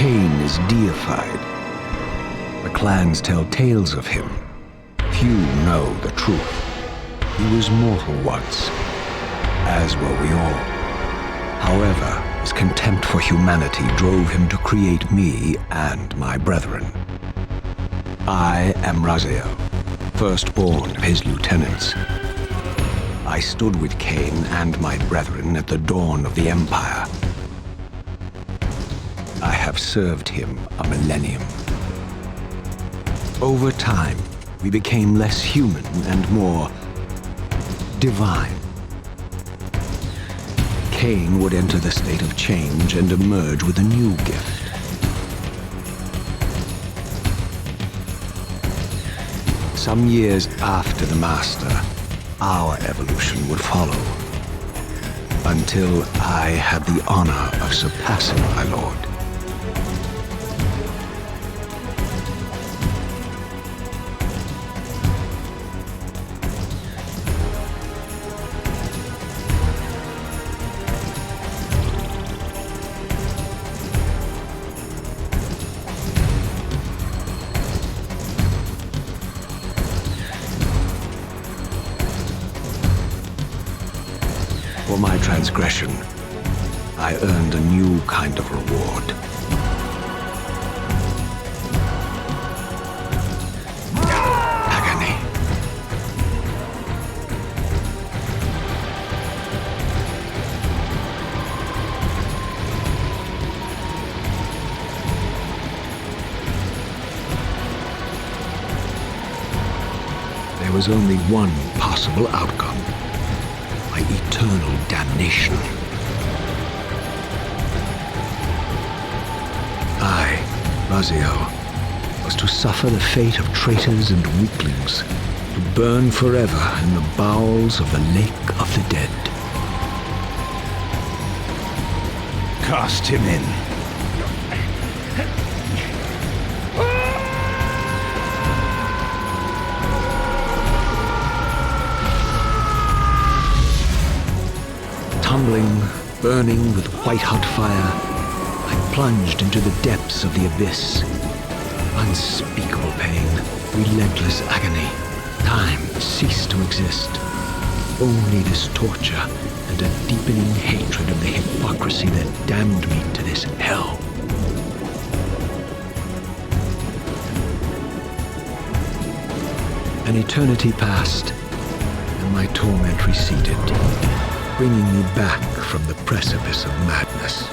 Kain is deified. The clans tell tales of him. Few know the truth. He was mortal once, as were we all. However, his contempt for humanity drove him to create me and my brethren. I am Raziel, firstborn of his lieutenants. I stood with Kain and my brethren at the dawn of the Empire. I have served him a millennium. Over time, we became less human and more divine. Kain would enter the state of change and emerge with a new gift. Some years after the Master, our evolution would follow, until I had the honor of surpassing my lord. For my transgression, I earned a new kind of reward. Agony. There was only one possible outcome. Eternal damnation. I, Raziel, was to suffer the fate of traitors and weaklings, to burn forever in the bowels of the Lake of the Dead. Cast him in. Tumbling, burning with white-hot fire, I plunged into the depths of the abyss. Unspeakable pain, relentless agony. Time ceased to exist. Only this torture and a deepening hatred of the hypocrisy that damned me to this hell. An eternity passed, and my torment receded, bringing me back from the precipice of madness.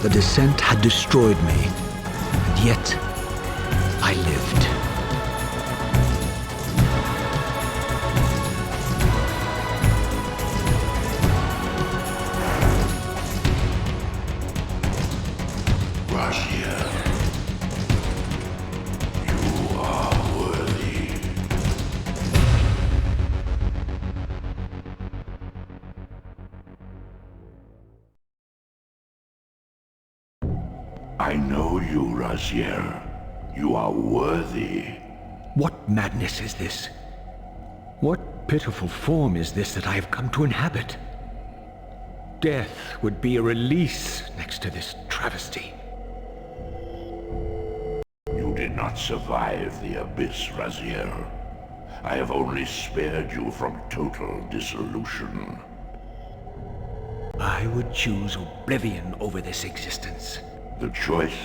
The descent had destroyed me, and yet I lived. Raziel, you are worthy. I know you, Raziel. You are worthy. What madness is this? What pitiful form is this that I have come to inhabit? Death would be a release next to this travesty. You did not survive the abyss, Raziel. I have only spared you from total dissolution. I would choose oblivion over this existence. The choice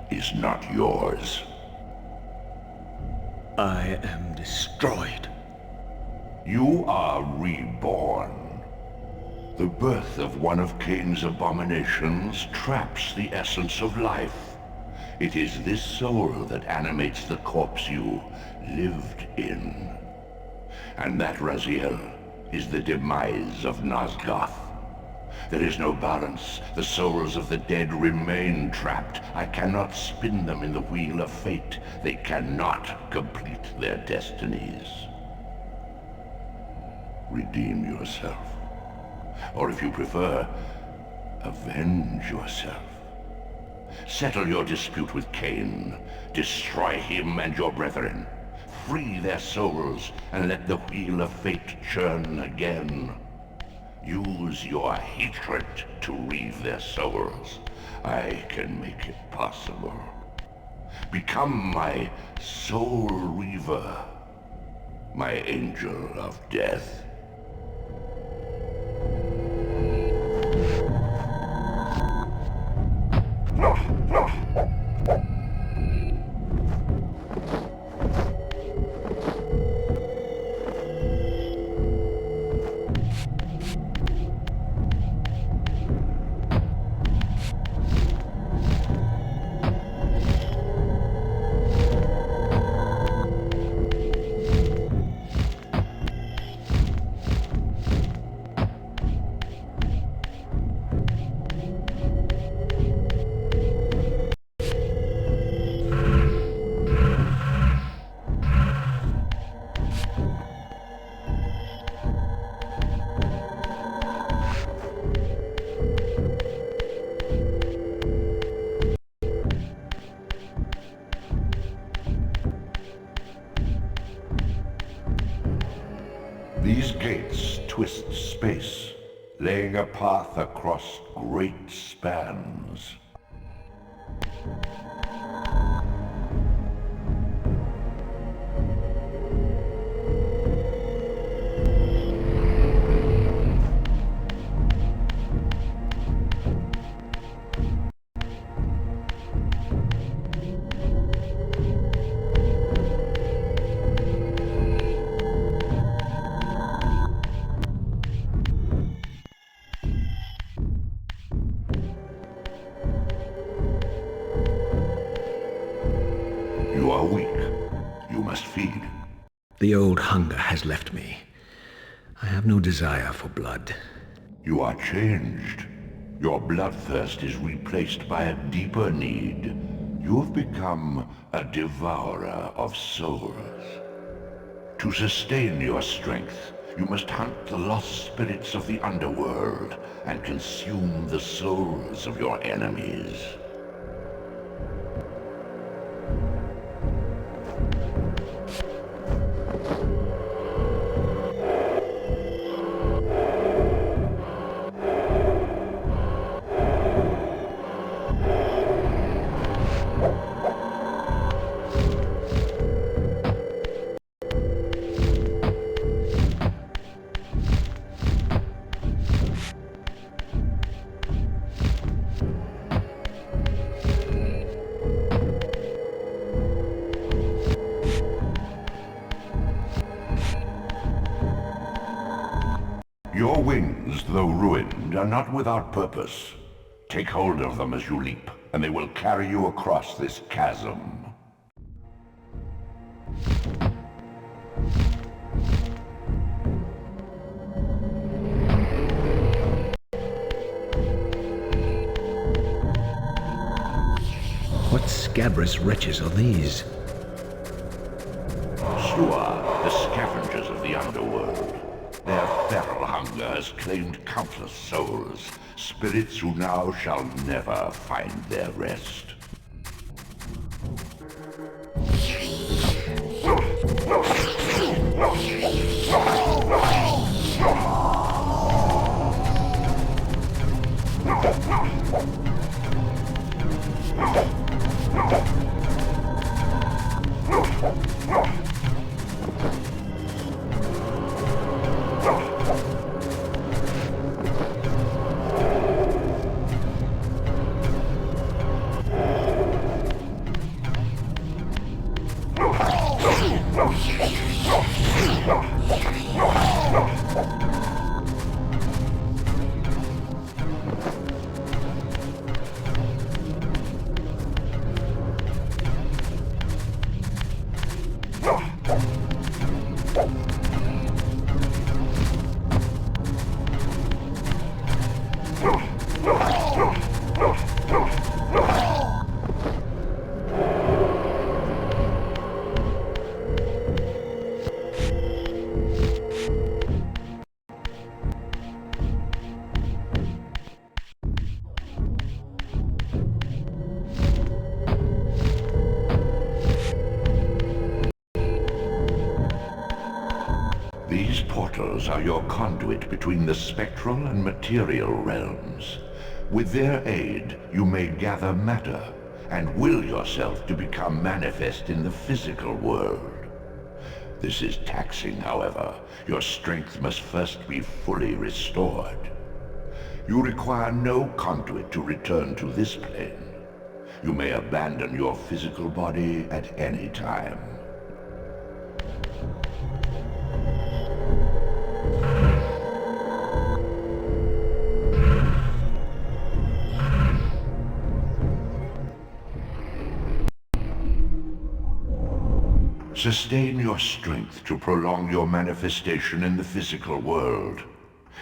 is not yours. I am destroyed. You are reborn. The birth of one of Kain's abominations traps the essence of life. It is this soul that animates the corpse you lived in. And that, Raziel, is the demise of Nosgoth. There is no balance. The souls of the dead remain trapped. I cannot spin them in the wheel of fate. They cannot complete their destinies. Redeem yourself. Or if you prefer, avenge yourself. Settle your dispute with Kain. Destroy him and your brethren. Free their souls and let the wheel of fate churn again. Use your hatred to reave their souls. I can make it possible. Become my soul reaver, my angel of death. These gates twist space, laying a path across great spans. You are weak. You must feed. The old hunger has left me. I have no desire for blood. You are changed. Your bloodthirst is replaced by a deeper need. You have become a devourer of souls. To sustain your strength, you must hunt the lost spirits of the underworld and consume the souls of your enemies. Your wings, though ruined, are not without purpose. Take hold of them as you leap, and they will carry you across this chasm. What scabrous wretches are these? Sua, the scavengers of the underworld. Their feral hunger has claimed countless souls, spirits who now shall never find their rest. portals are your conduit between the spectral and material realms. With their aid, you may gather matter and will yourself to become manifest in the physical world. This is taxing, however. Your strength must first be fully restored. You require no conduit to return to this plane. You may abandon your physical body at any time. Sustain your strength to prolong your manifestation in the physical world.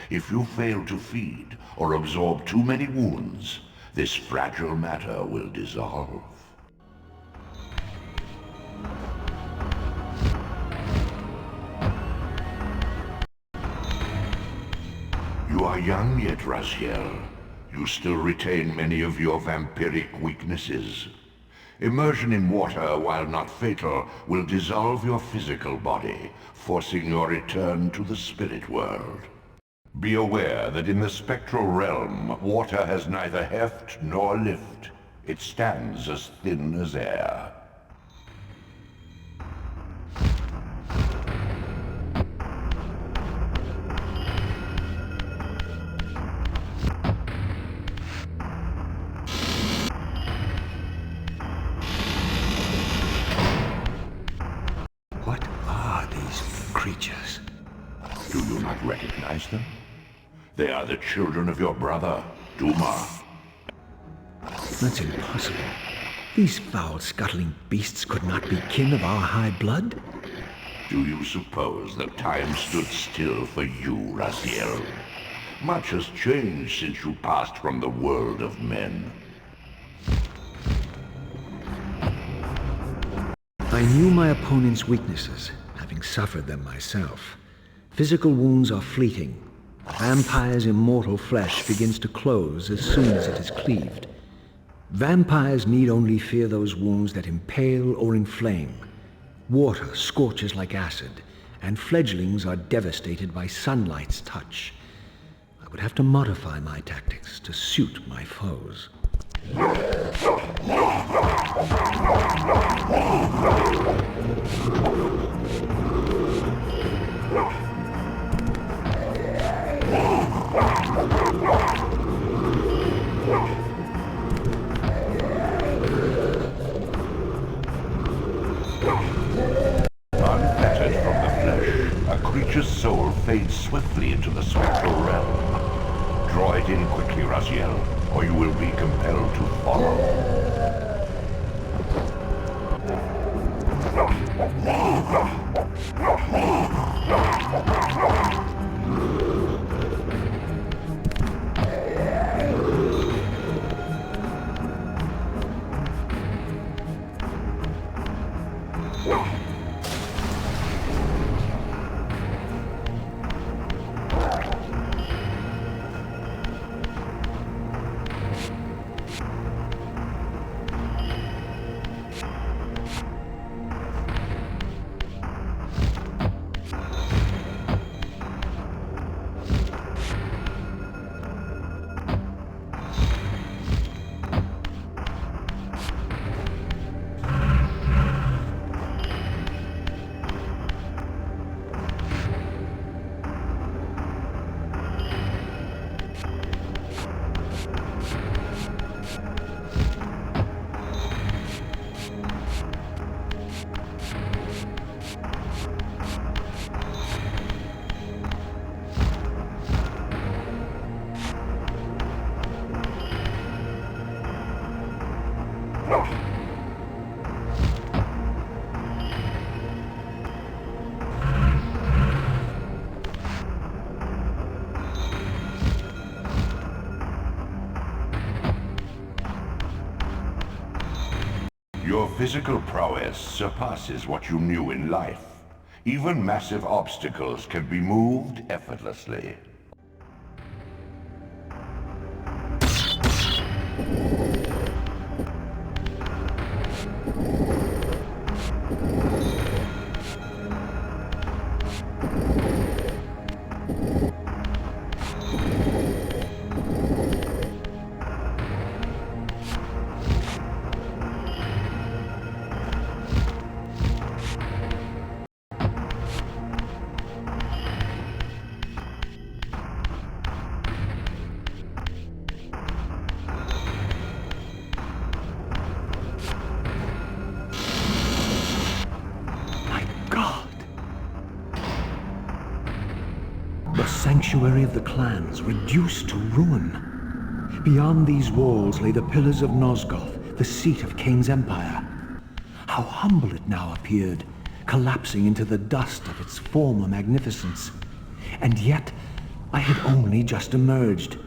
If you fail to feed or absorb too many wounds, this fragile matter will dissolve. You are young yet, Raziel. You still retain many of your vampiric weaknesses. Immersion in water, while not fatal, will dissolve your physical body, forcing your return to the spirit world. Be aware that in the spectral realm, water has neither heft nor lift. It stands as thin as air. What are these creatures? Do you not recognize them? They are the children of your brother, Duma. That's impossible. These foul, scuttling beasts could not be kin of our high blood. Do you suppose that time stood still for you, Raziel? Much has changed since you passed from the world of men. I knew my opponent's weaknesses, having suffered them myself. Physical wounds are fleeting. Vampire's immortal flesh begins to close as soon as it is cleaved. Vampires need only fear those wounds that impale or inflame. Water scorches like acid, and fledglings are devastated by sunlight's touch. I would have to modify my tactics to suit my foes. Unfettered from the flesh, a creature's soul fades swiftly into the spectral realm. Draw it in quickly, Raziel, or you will be compelled to follow. Your physical prowess surpasses what you knew in life. Even massive obstacles can be moved effortlessly. sanctuary of the clans reduced to ruin. Beyond these walls lay the pillars of Nosgoth, the seat of Kain's empire. How humble it now appeared, collapsing into the dust of its former magnificence. And yet, I had only just emerged.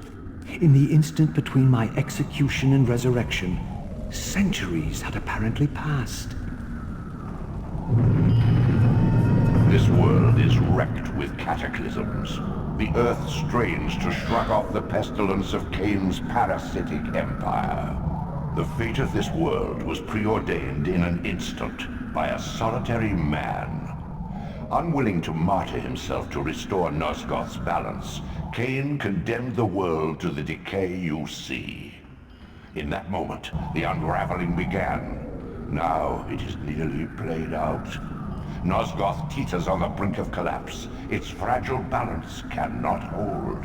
In the instant between my execution and resurrection, centuries had apparently passed. This world is wrecked with cataclysms. The earth strains to shrug off the pestilence of Kain's parasitic empire. The fate of this world was preordained in an instant by a solitary man. Unwilling to martyr himself to restore Nosgoth's balance, Kain condemned the world to the decay you see. In that moment, the unraveling began. Now it is nearly played out. Nosgoth teeters on the brink of collapse. Its fragile balance cannot hold.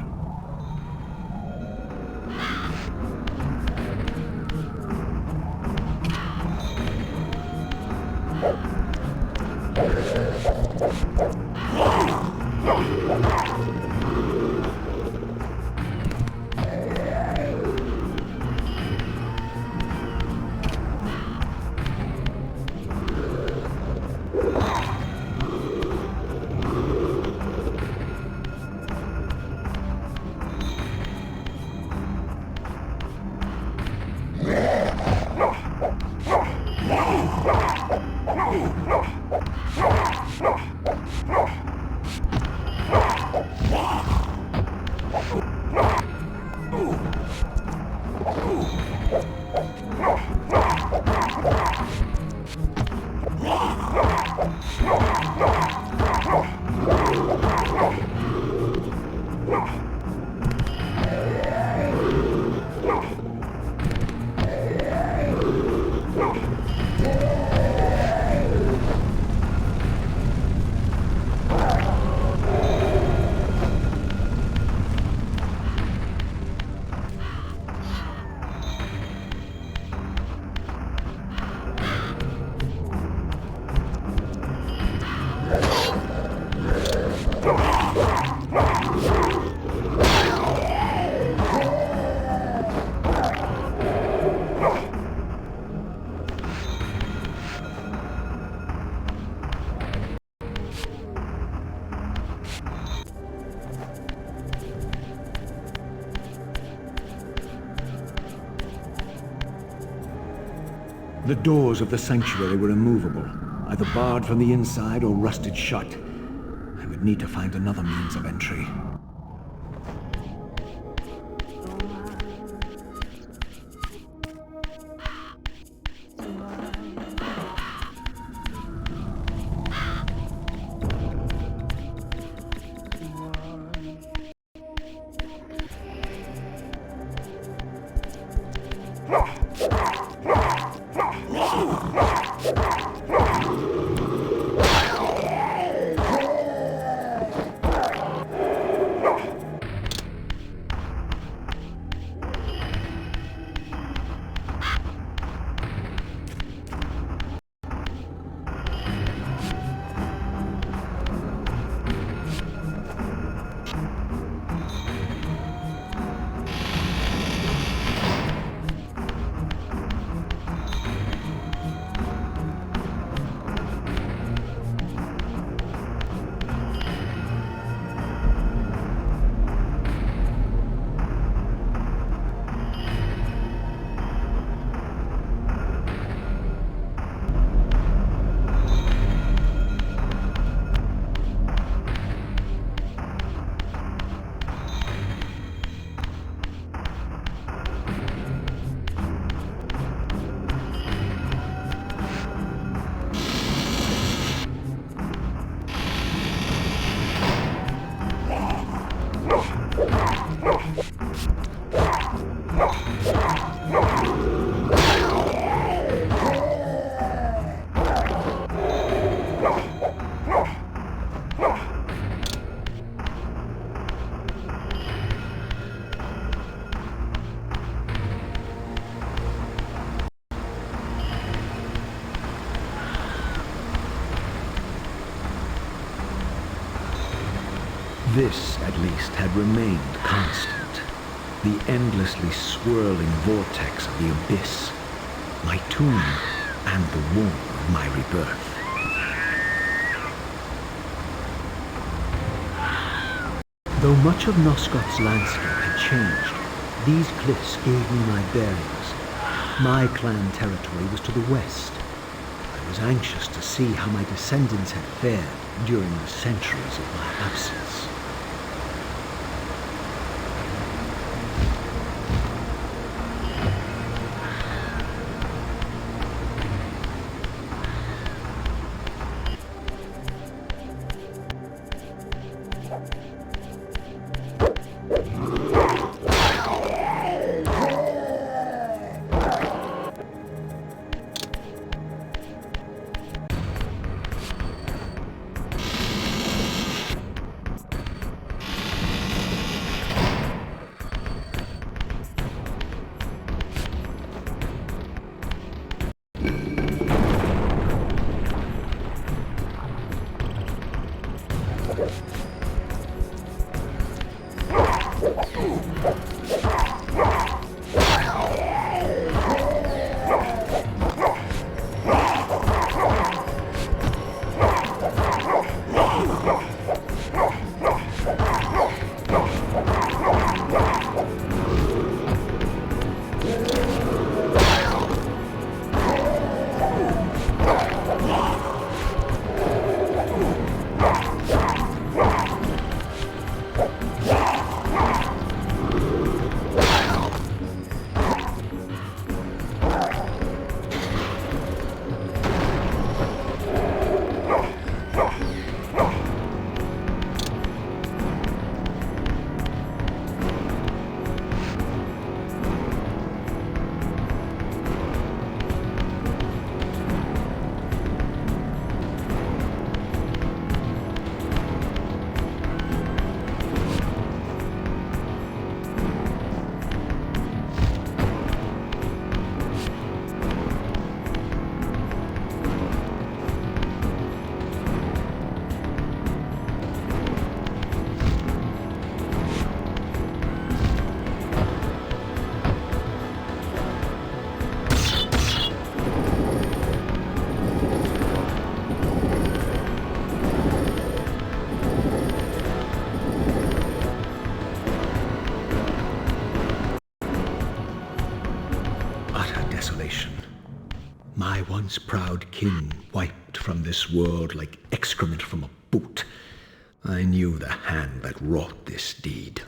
The doors of the sanctuary were immovable, either barred from the inside or rusted shut. I would need to find another means of entry. This, at least, had remained constant. The endlessly swirling vortex of the abyss, my tomb, and the womb of my rebirth. Though much of Nosgoth's landscape had changed, these cliffs gave me my bearings. My clan territory was to the west. I was anxious to see how my descendants had fared during the centuries of my absence. My once proud kin wiped from this world like excrement from a boot. I knew the hand that wrought this deed.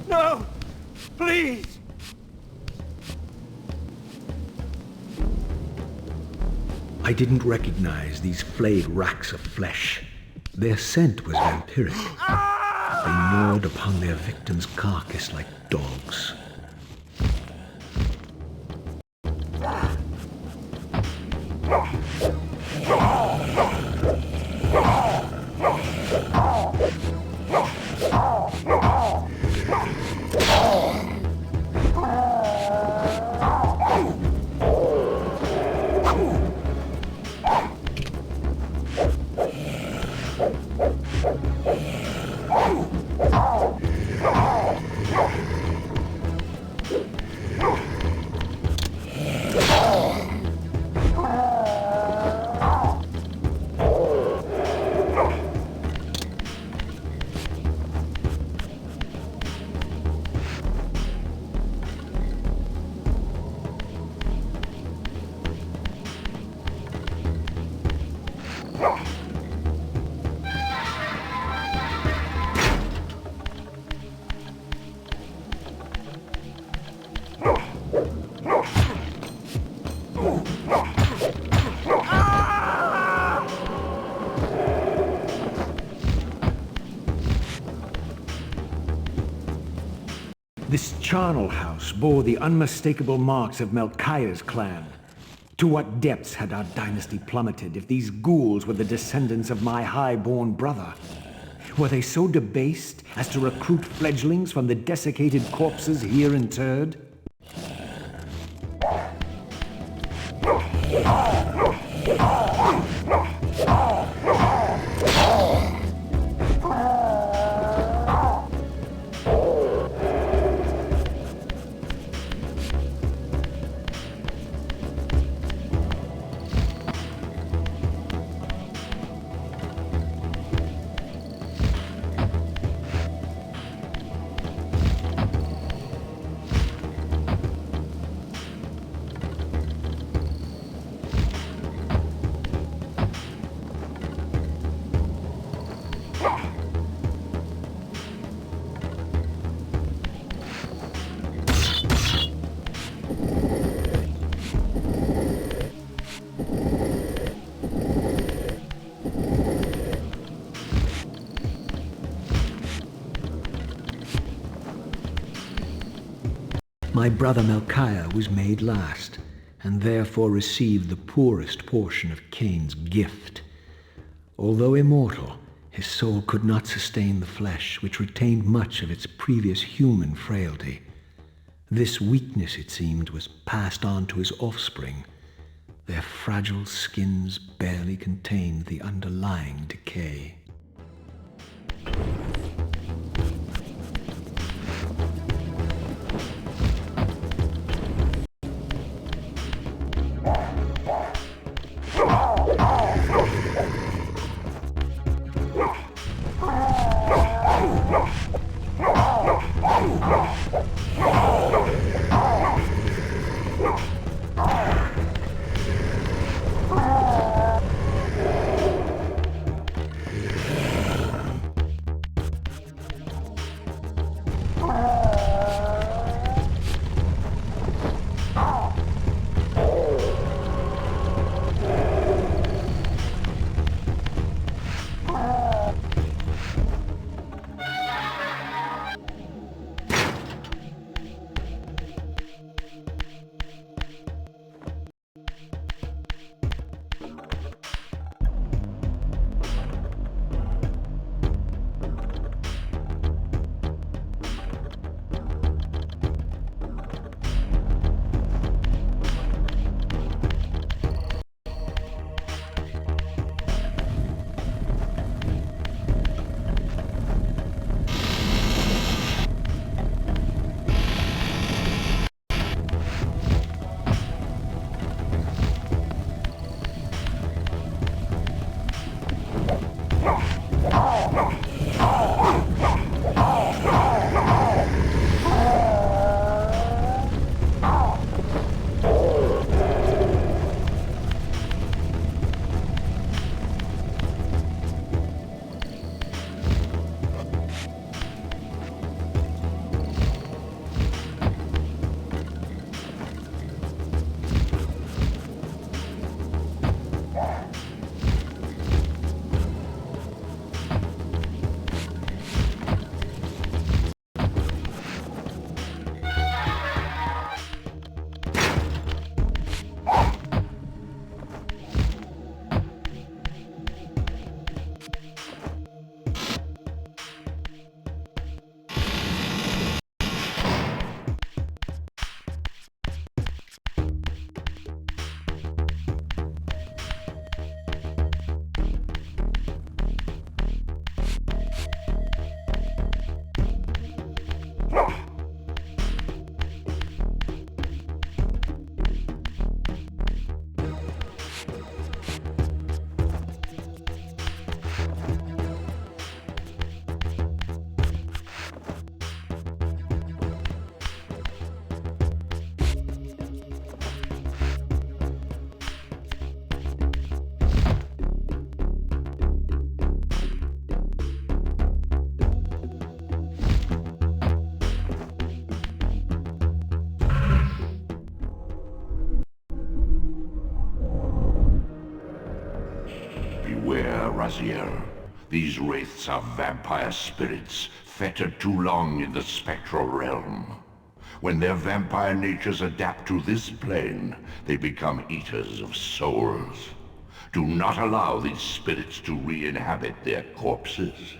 No! Please! I didn't recognize these flayed racks of flesh. Their scent was vampiric. They gnawed upon their victim's carcass like dogs. This charnel house bore the unmistakable marks of Melchiah's clan. To what depths had our dynasty plummeted if these ghouls were the descendants of my high-born brother? Were they so debased as to recruit fledglings from the desiccated corpses here interred? My brother Melchiah was made last, and therefore received the poorest portion of Kain's gift. Although immortal, his soul could not sustain the flesh, which retained much of its previous human frailty. This weakness, it seemed, was passed on to his offspring. Their fragile skins barely contained the underlying decay. brazier. These wraiths are vampire spirits, fettered too long in the spectral realm. When their vampire natures adapt to this plane, they become eaters of souls. Do not allow these spirits to re-inhabit their corpses.